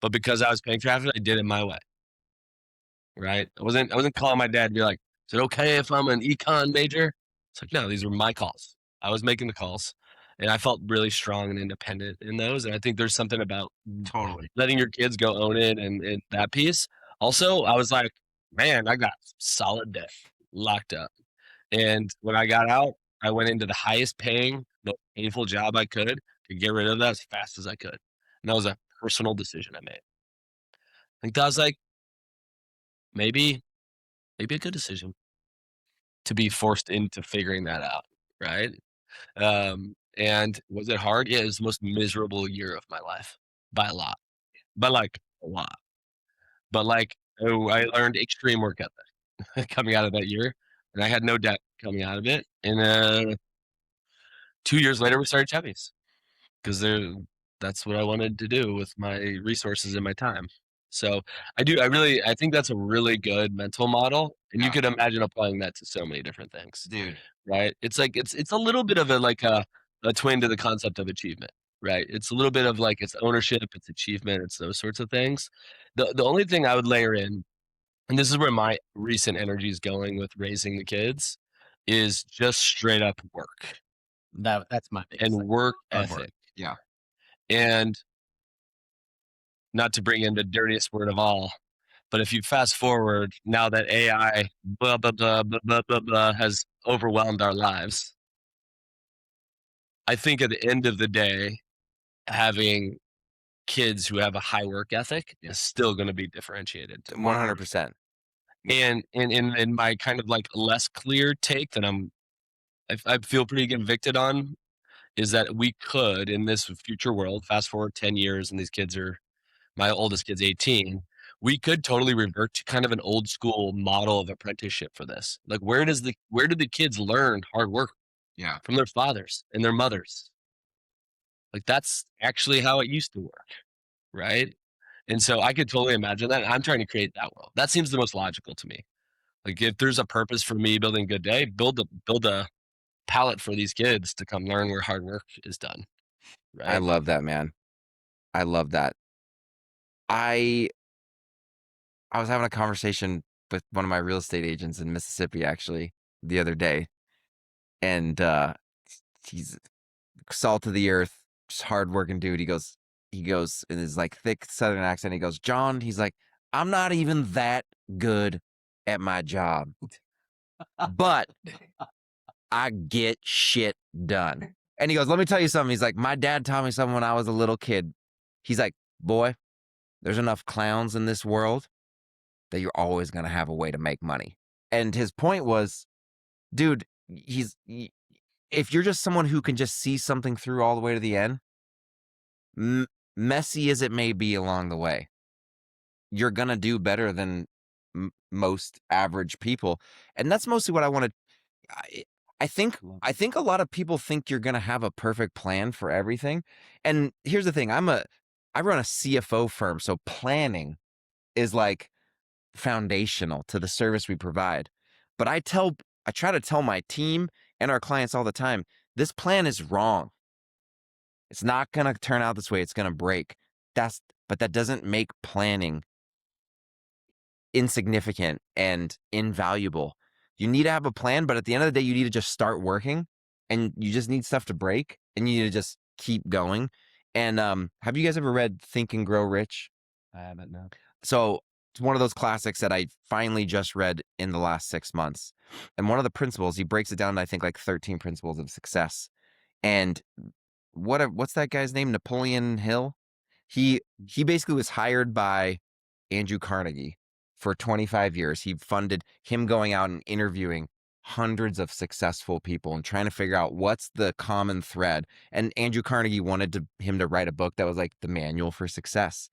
but because I was paying for it, I did it my way. Right? I wasn't calling my dad and be like, is it okay if I'm an econ major? It's like, no, these were my calls. I was making the calls. And I felt really strong and independent in those. And I think there's something about letting your kids go own it and that piece. Also, I was like, man, I got solid debt locked up. And when I got out, I went into the highest paying, most painful job I could to get rid of that as fast as I could. And that was a personal decision I made. I think that was like maybe a good decision to be forced into figuring that out. Right. And was it hard? Yeah, it was the most miserable year of my life by a lot, but like a lot. But like, I learned extreme work ethic coming out of that year, and I had no debt coming out of it. And 2 years later, we started Chubbies because that's what I wanted to do with my resources and my time. So I think that's a really good mental model, and you could imagine applying that to so many different things, Dude. Right? It's like it's a little bit of a twin to the concept of achievement, right? It's a little bit of like it's ownership, it's achievement, it's those sorts of things. The only thing I would layer in, and this is where my recent energy is going with raising the kids, is just straight up work That's my biggest and thing. work Of work. ethic. Yeah. And not to bring in the dirtiest word of all, But if you fast forward now that AI blah blah blah blah blah blah, blah has overwhelmed our lives, I think at the end of the day, having kids who have a high work ethic is still going to be differentiated. 100%. And in my kind of like less clear take that I feel pretty convicted on is that we could, in this future world, fast forward 10 years, and these kids are, my oldest kid's 18, we could totally revert to kind of an old school model of apprenticeship for this. Like, where do the kids learn hard work? Yeah. From their fathers and their mothers. Like, that's actually how it used to work, right? And so I could totally imagine that. I'm trying to create that world. That seems the most logical to me. Like, if there's a purpose for me building GoodDay, build a palette for these kids to come learn where hard work is done. Right? I love that, man. I love that. I was having a conversation with one of my real estate agents in Mississippi actually the other day, and he's salt of the earth, just hardworking dude. He goes in his like thick Southern accent. He goes, John, he's like, I'm not even that good at my job, but I get shit done. And he goes, let me tell you something. He's like, my dad taught me something when I was a little kid. He's like, boy, there's enough clowns in this world that you're always going to have a way to make money. And his point was, dude, if you're just someone who can just see something through all the way to the end, messy as it may be along the way, you're going to do better than most average people. And that's mostly what I want to, I think a lot of people think you're going to have a perfect plan for everything. And here's the thing. I run a CFO firm. So planning is like foundational to the service we provide. But I try to tell my team and our clients all the time, this plan is wrong. It's not going to turn out this way. It's going to break. But that doesn't make planning insignificant and invaluable. You need to have a plan, but at the end of the day, you need to just start working, and you just need stuff to break, and you need to just keep going. And have you guys ever read Think and Grow Rich? I haven't, no. So it's one of those classics that I finally just read in the last 6 months. And one of the principles, he breaks it down to, I think, like 13 principles of success. And what's that guy's name? Napoleon Hill? He basically was hired by Andrew Carnegie for 25 years. He funded him going out and interviewing hundreds of successful people and trying to figure out what's the common thread. And Andrew Carnegie wanted him to write a book that was like the manual for success.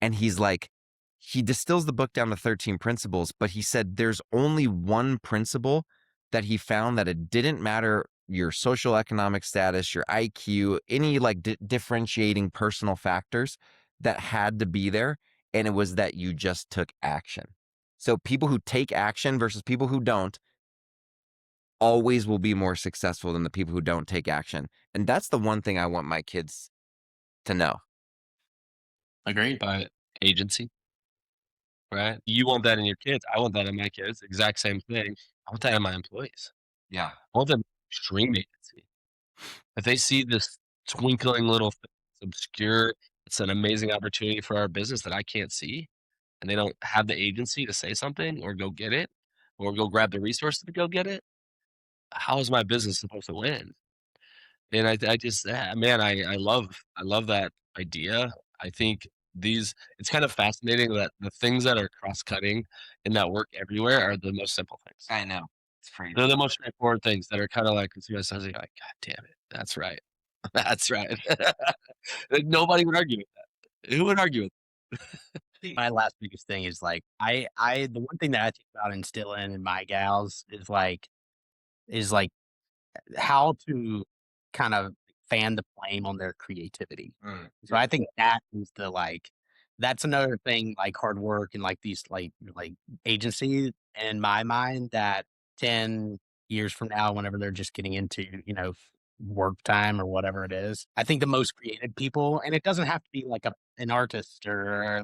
And he's like, he distills the book down to 13 principles, but he said there's only one principle that he found, that it didn't matter your social economic status, your IQ, any like differentiating personal factors that had to be there. And it was that you just took action. So people who take action versus people who don't always will be more successful than the people who don't take action. And that's the one thing I want my kids to know. Agreed. By agency, right? You want that in your kids. I want that in my kids. Exact same thing. I want that in my employees. Yeah. I want them extreme agency. If they see this twinkling little thing, it's obscure, it's an amazing opportunity for our business that I can't see, and they don't have the agency to say something or go get it or go grab the resources to go get it, how is my business supposed to win? And I just, man, I love that idea. I think it's kind of fascinating that the things that are cross-cutting and that work everywhere are the most simple things. I know. It's crazy. They're the most straightforward things that are kind of like, you're like, God damn it. That's right. That's right. Nobody would argue with that. Who would argue with that? My last biggest thing is like, the one thing that I think about instilling in my gals is like how to kind of fan the flame on their creativity. So I think that is that's another thing, like hard work and like these like agency in my mind, that 10 years from now, whenever they're just getting into, work time or whatever it is, I think the most creative people, and it doesn't have to be like an artist or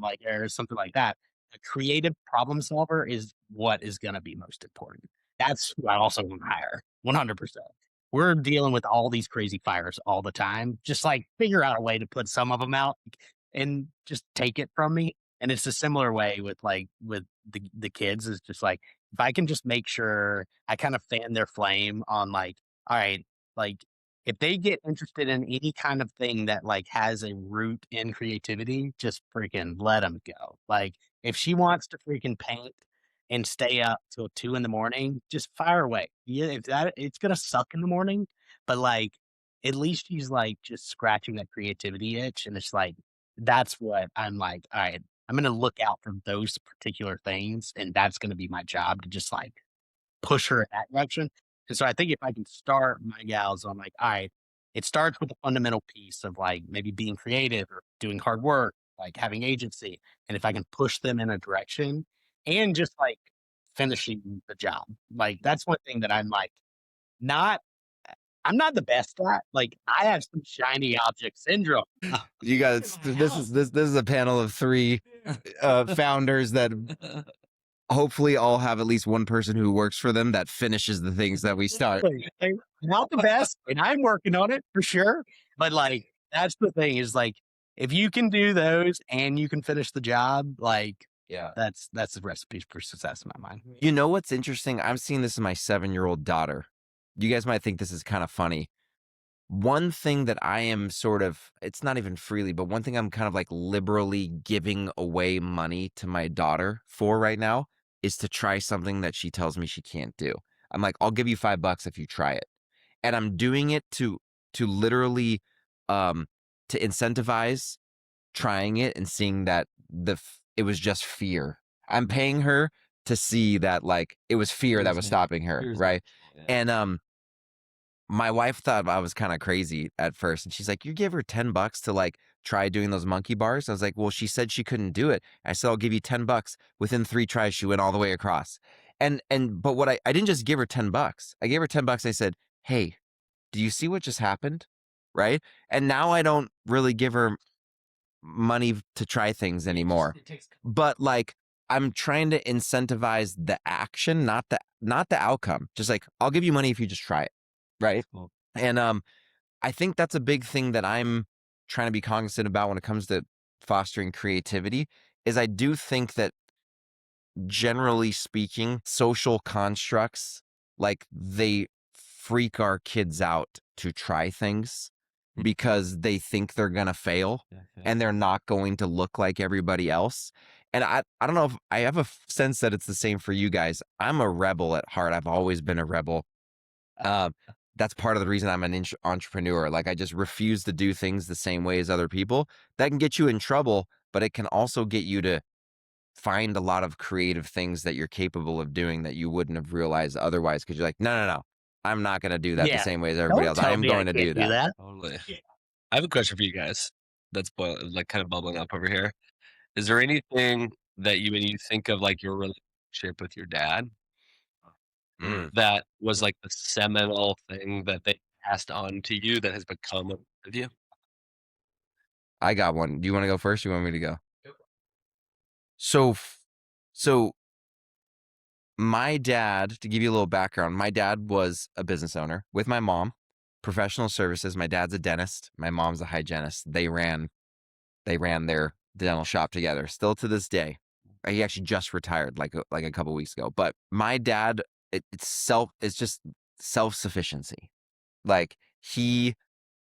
something like that, a creative problem solver is what is going to be most important. That's who I also want to hire 100%. We're dealing with all these crazy fires all the time. Just like figure out a way to put some of them out and just take it from me. And it's a similar way with the kids. Is just like, if I can just make sure I kind of fan their flame on like, all right, like if they get interested in any kind of thing that like has a root in creativity, just freaking let them go. Like if she wants to freaking paint and stay up till 2 in the morning, just fire away. Yeah, if that it's gonna suck in the morning, but like at least she's like just scratching that creativity itch. And it's like that's what I'm like, all right, I'm gonna look out for those particular things, and that's gonna be my job to just like push her in that direction. And so I think if I can start my gals on like, all right, it starts with the fundamental piece of like maybe being creative or doing hard work, like having agency. And if I can push them in a direction and just like finishing the job, like that's one thing that I'm like, not, I'm not the best at. Like I have some shiny object syndrome. You guys, this is a panel of 3 founders that hopefully all have at least one person who works for them that finishes the things that we start. I'm not the best, and I'm working on it for sure. But like, that's the thing is like, if you can do those and you can finish the job, like, Yeah. that's the recipe for success in my mind. You know what's interesting? I'm seeing this in my 7-year-old daughter. You guys might think this is kind of funny. One thing that I am sort of, it's not even freely, but one thing I'm kind of like liberally giving away money to my daughter for right now is to try something that she tells me she can't do. I'm like, I'll give you $5 if you try it. And I'm doing it to literally to incentivize trying it and seeing that it was just fear. I'm paying her to see that like it was fear that was stopping her, right? Yeah. And my wife thought I was kind of crazy at first, and she's like, "You gave her $10 to like try doing those monkey bars?" I was like, "Well, she said she couldn't do it." I said, "I'll give you $10." Within 3 tries, she went all the way across. But what I didn't just give her $10. I gave her $10. I said, "Hey, do you see what just happened?" Right? And now I don't really give her money to try things anymore. But like I'm trying to incentivize the action, not the outcome. Just like, I'll give you money if you just try it. Right. Cool. And I think that's a big thing that I'm trying to be cognizant about when it comes to fostering creativity is I do think that generally speaking, social constructs, like they freak our kids out to try things because they think they're going to fail and they're not going to look like everybody else. And I don't know if I have a sense that it's the same for you guys. I'm a rebel at heart. I've always been a rebel. That's part of the reason I'm an entrepreneur. Like I just refuse to do things the same way as other people. That can get you in trouble, but it can also get you to find a lot of creative things that you're capable of doing that you wouldn't have realized otherwise. Cause you're like, no, I'm not going to do that the same way as everybody else. I am going to do that. Totally. I have a question for you guys that's kind of bubbling up over here. Is there anything that when you think of like your relationship with your dad, that was like the seminal thing that they passed on to you that has become a part of you? I got one. Do you want to go first? Or you want me to go? So my dad, to give you a little background, my dad was a business owner with my mom, professional services. My dad's a dentist. My mom's a hygienist. They ran their dental shop together still to this day. He actually just retired like a couple weeks ago. But my dad, it's just self-sufficiency. Like he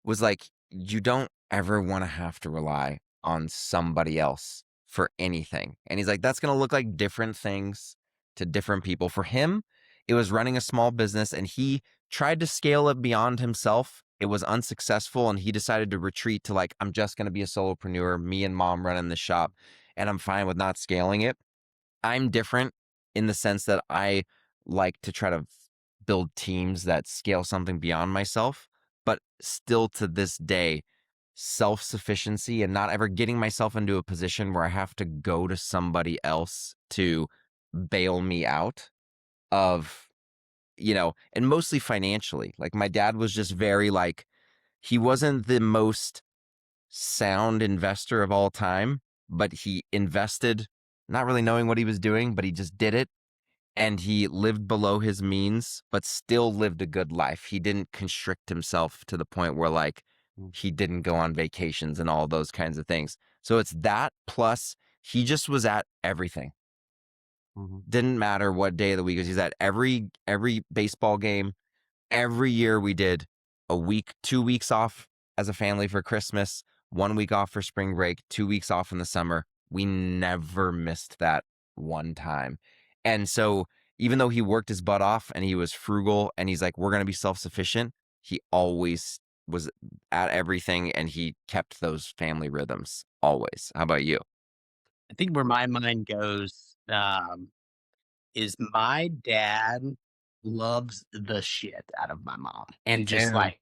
was like, you don't ever want to have to rely on somebody else for anything. And he's like, that's going to look like different things to different people. For him, it was running a small business, and he tried to scale it beyond himself. It was unsuccessful, and he decided to retreat to like, I'm just going to be a solopreneur, me and mom running the shop, and I'm fine with not scaling it. I'm different in the sense that I like to try to build teams that scale something beyond myself, but still to this day, self-sufficiency and not ever getting myself into a position where I have to go to somebody else to bail me out of, and mostly financially. Like my dad was just very like, he wasn't the most sound investor of all time, but he invested not really knowing what he was doing, but he just did it. And he lived below his means, but still lived a good life. He didn't constrict himself to the point where like he didn't go on vacations and all those kinds of things. So it's that plus he just was at everything. Mhm. Didn't matter what day of the week. He's at every baseball game. Every year we did a week, 2 weeks off as a family for Christmas, 1 week off for spring break, 2 weeks off in the summer. We never missed that one time. And so even though he worked his butt off and he was frugal and he's like, we're going to be self-sufficient, he always was at everything and he kept those family rhythms always. How about you? I think where my mind goes is my dad loves the shit out of my mom. And just Damn. like,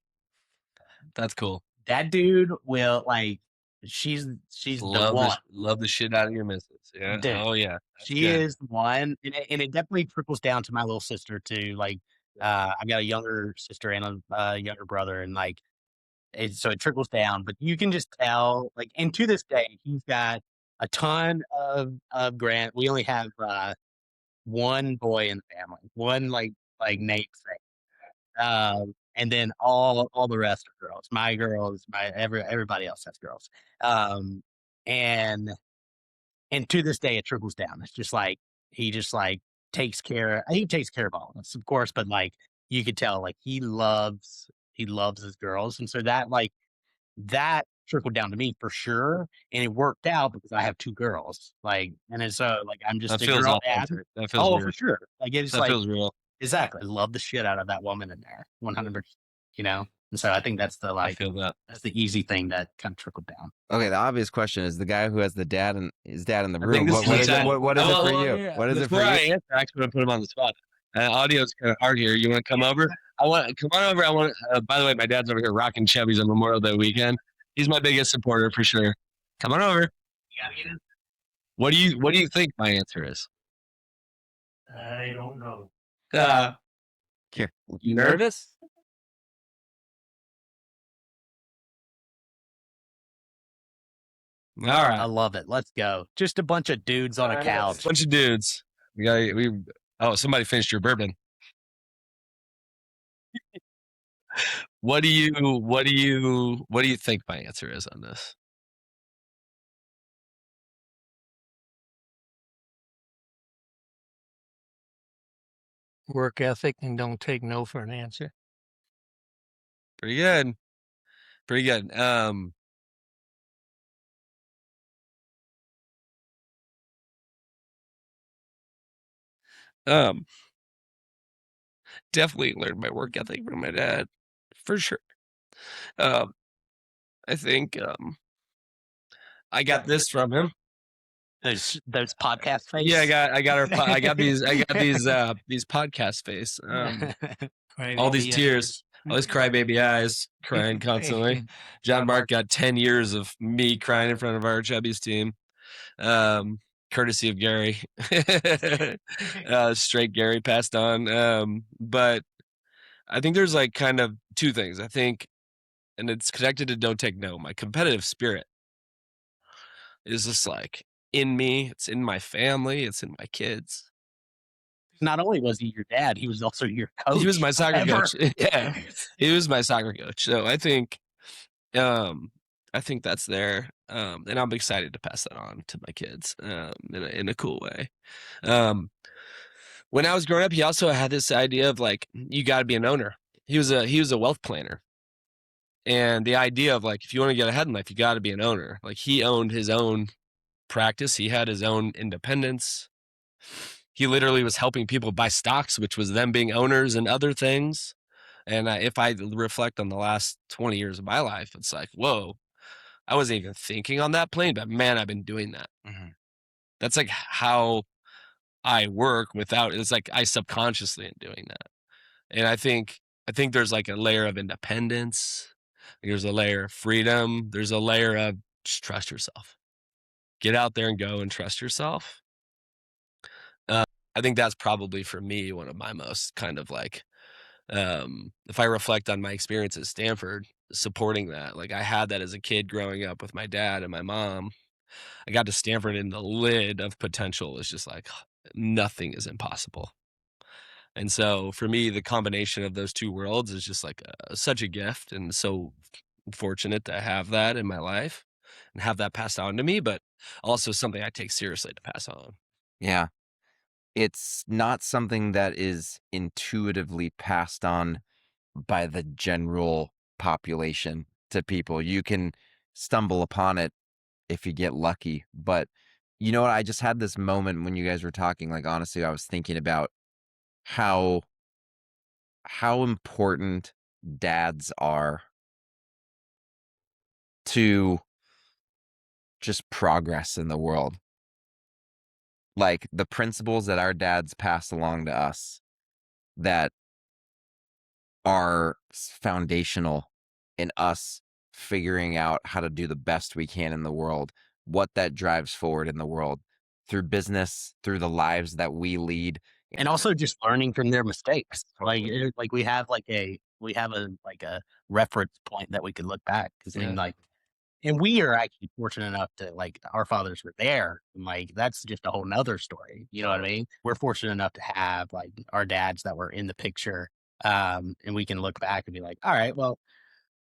That's cool. that dude will like, she's the one. Love the shit out of your missus. Yeah. Dude, Oh yeah. That's She good. is the one. And it definitely trickles down to my little sister too. Like, I've got a younger sister and a younger brother. And like, so it trickles down, but you can just tell, like, and to this day, he's got a ton of Grant. We only have one boy in the family, one like namesake, and then all the rest are girls. My girls, everybody else has girls, and to this day, it trickles down. It's just like he just like takes care. He takes care of all of us, of course, but like you could tell, like he loves his girls, and so that trickled down to me for sure, and it worked out because I have two girls. Like, and it's so like I'm just That a feels girl dad. authentic. That feels Oh, real. for sure. Like it's That like feels real. exactly. I love the shit out of that woman in there, 100%. You know, and so I think that's the I like feel that. that's the easy thing that kind of trickled down. Okay, the obvious question is the guy who has his dad in the I room. think this What is is the it? time. What is it for Well, you? yeah. What is it for Before I you? answer, I actually want to put him on the spot. Audio's kind of hard here. You want to come over? Come on over. I want. By the way, my dad's over here rocking Chubbies on Memorial Day weekend. He's my biggest supporter for sure. Come on over. What do you think my answer is? I don't know. Here. You nervous? All right. I love it. Let's go. Just a bunch of dudes on a couch. Bunch of dudes. Oh, somebody finished your bourbon. What do you think my answer is on this? Work ethic and don't take no for an answer. Pretty good. Pretty good. Definitely learned my work ethic from my dad, for sure. I think I got this from him. Those podcast face. Yeah, I got these podcast face. All these tears, all these crybaby eyes, crying constantly. John Mark got 10 years of me crying in front of our Chubbies team, courtesy of Gary. Straight Gary passed on. But I think there's like kind of two things. I think, and it's connected to don't take no. My competitive spirit is just like in me. It's in my family. It's in my kids. Not only was he your dad, he was also your coach. He was my soccer forever. coach. Yeah, he was my soccer coach. So I think that's there, and I'm excited to pass that on to my kids in a cool way. When I was growing up, he also had this idea of like you got to be an owner. He was a wealth planner, and the idea of like if you want to get ahead in life, you got to be an owner. Like he owned his own practice. He had his own independence. He literally was helping people buy stocks, which was them being owners and other things. And if I reflect on the last 20 years of my life, it's like, whoa, I wasn't even thinking on that plane, but man, I've been doing that. Mm-hmm. That's like how I work it's like I subconsciously am doing that. And I think there's like a layer of independence. There's a layer of freedom. There's a layer of just trust yourself. Get out there and go and trust yourself. I think that's probably for me one of my most kind of like, if I reflect on my experience at Stanford, supporting that, like I had that as a kid growing up with my dad and my mom. I got to Stanford and the lid of potential is just like nothing is impossible. And so for me, the combination of those two worlds is just like such a gift, and so fortunate to have that in my life. and have that passed on to me, but also something I take seriously to pass on. Yeah. It's not something that is intuitively passed on by the general population to people. You can stumble upon it if you get lucky. But you know what? I just had this moment when you guys were talking, like, honestly, I was thinking about how important dads are to just progress in the world. Like the principles that our dads pass along to us that are foundational in us figuring out how to do the best we can in the world, what that drives forward in the world through business, through the lives that we lead. And also just learning from their mistakes. Like we have a reference point that we could look back. Cause I mean, and we are actually fortunate enough to our fathers were there. And that's just a whole nother story. You know what I mean? We're fortunate enough to have our dads that were in the picture. And we can look back and be like, all right, well,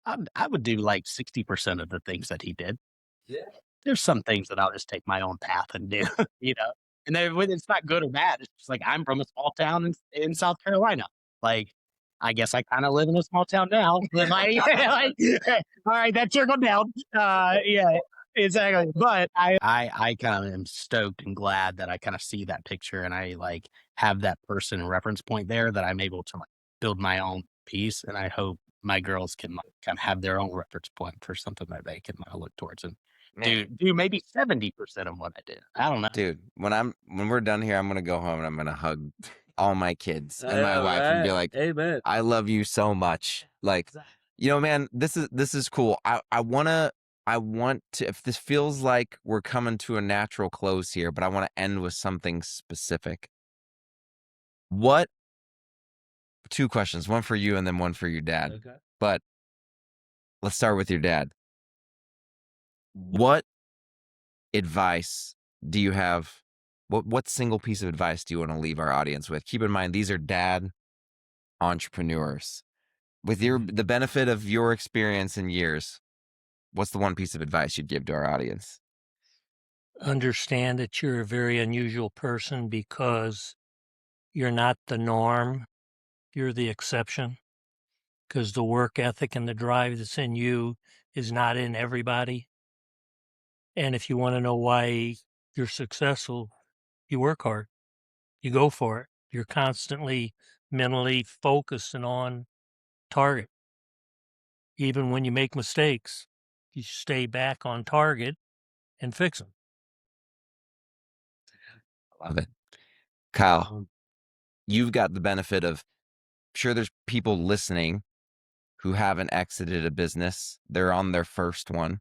I would do 60% of the things that he did. Yeah. There's some things that I'll just take my own path and do, you know, and then it's not good or bad. It's just I'm from a small town in South Carolina. I guess I kind of live in a small town now. All right, that trickled down. Yeah, exactly. But I kind of am stoked and glad that I kind of see that picture and I have that person reference point there that I'm able to build my own piece. And I hope my girls can kind of have their own reference point for something that they can look towards and do maybe 70% of what I did. I don't know. Dude, when we're done here, I'm gonna go home and I'm gonna hug all my kids and my wife and be like, Amen. I love you so much. Like, you know, man, this is cool. I want to, if this feels like we're coming to a natural close here, but I want to end with something specific. Two questions, one for you and then one for your dad. Okay. But let's start with your dad. What advice do you have? What single piece of advice do you want to leave our audience with? Keep in mind, these are dad entrepreneurs. With the benefit of your experience and years, what's the one piece of advice you'd give to our audience? Understand that you're a very unusual person because you're not the norm. You're the exception. Because the work ethic and the drive that's in you is not in everybody. And if you want to know why you're successful, you work hard. You go for it. You're constantly mentally focused and on target. Even when you make mistakes, you stay back on target and fix them. I love it. Kyle, you've got the benefit of, sure, there's people listening who haven't exited a business. They're on their first one.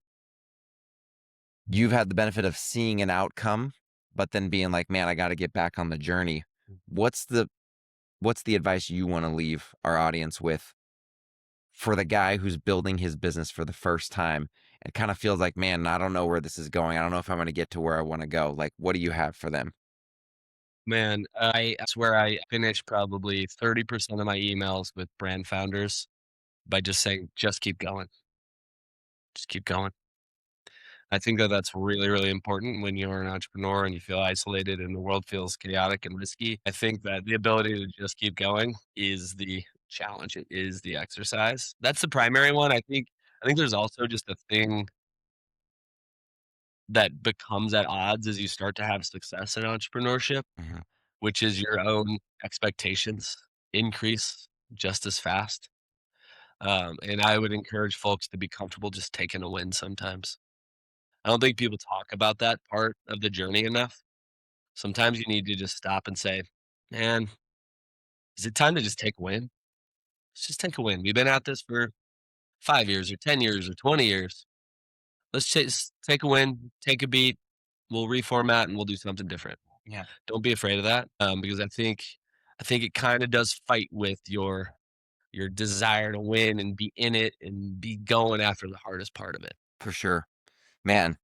You've had the benefit of seeing an outcome, but then being like, man, I got to get back on the journey. What's the advice you want to leave our audience with for the guy who's building his business for the first time and kind of feels like, man, I don't know where this is going. I don't know if I'm going to get to where I want to go. Like, what do you have for them? Man, I swear I finish probably 30% of my emails with brand founders by just saying, just keep going. Just keep going. I think that that's really, really important when you're an entrepreneur and you feel isolated and the world feels chaotic and risky. I think that the ability to just keep going is the challenge. It is the exercise. That's the primary one. I think there's also just a thing that becomes at odds as you start to have success in entrepreneurship, which is your own expectations increase just as fast. And I would encourage folks to be comfortable just taking a win sometimes. I don't think people talk about that part of the journey enough. Sometimes you need to just stop and say, man, is it time to just take a win? Let's just take a win. We've been at this for 5 years or 10 years or 20 years. Let's just take a win, take a beat. We'll reformat and we'll do something different. Yeah. Don't be afraid of that because I think it kind of does fight with your desire to win and be in it and be going after the hardest part of it. For sure. Man,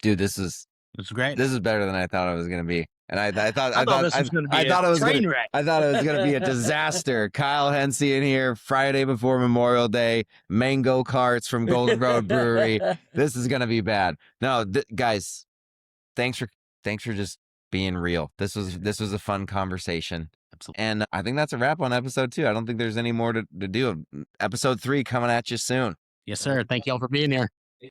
dude, this is great. This is better than I thought it was going to be. And I thought I thought this was going to be I thought it a was train gonna, wreck. I thought it was going to be a disaster. Kyle Hency in here Friday before Memorial Day, mango carts from Golden Road Brewery. This is going to be bad. No, guys, thanks for just being real. This was a fun conversation. Absolutely. And I think that's a wrap on episode 2. I don't think there's any more to do. Episode 3 coming at you soon. Yes, sir. Thank y'all for being here.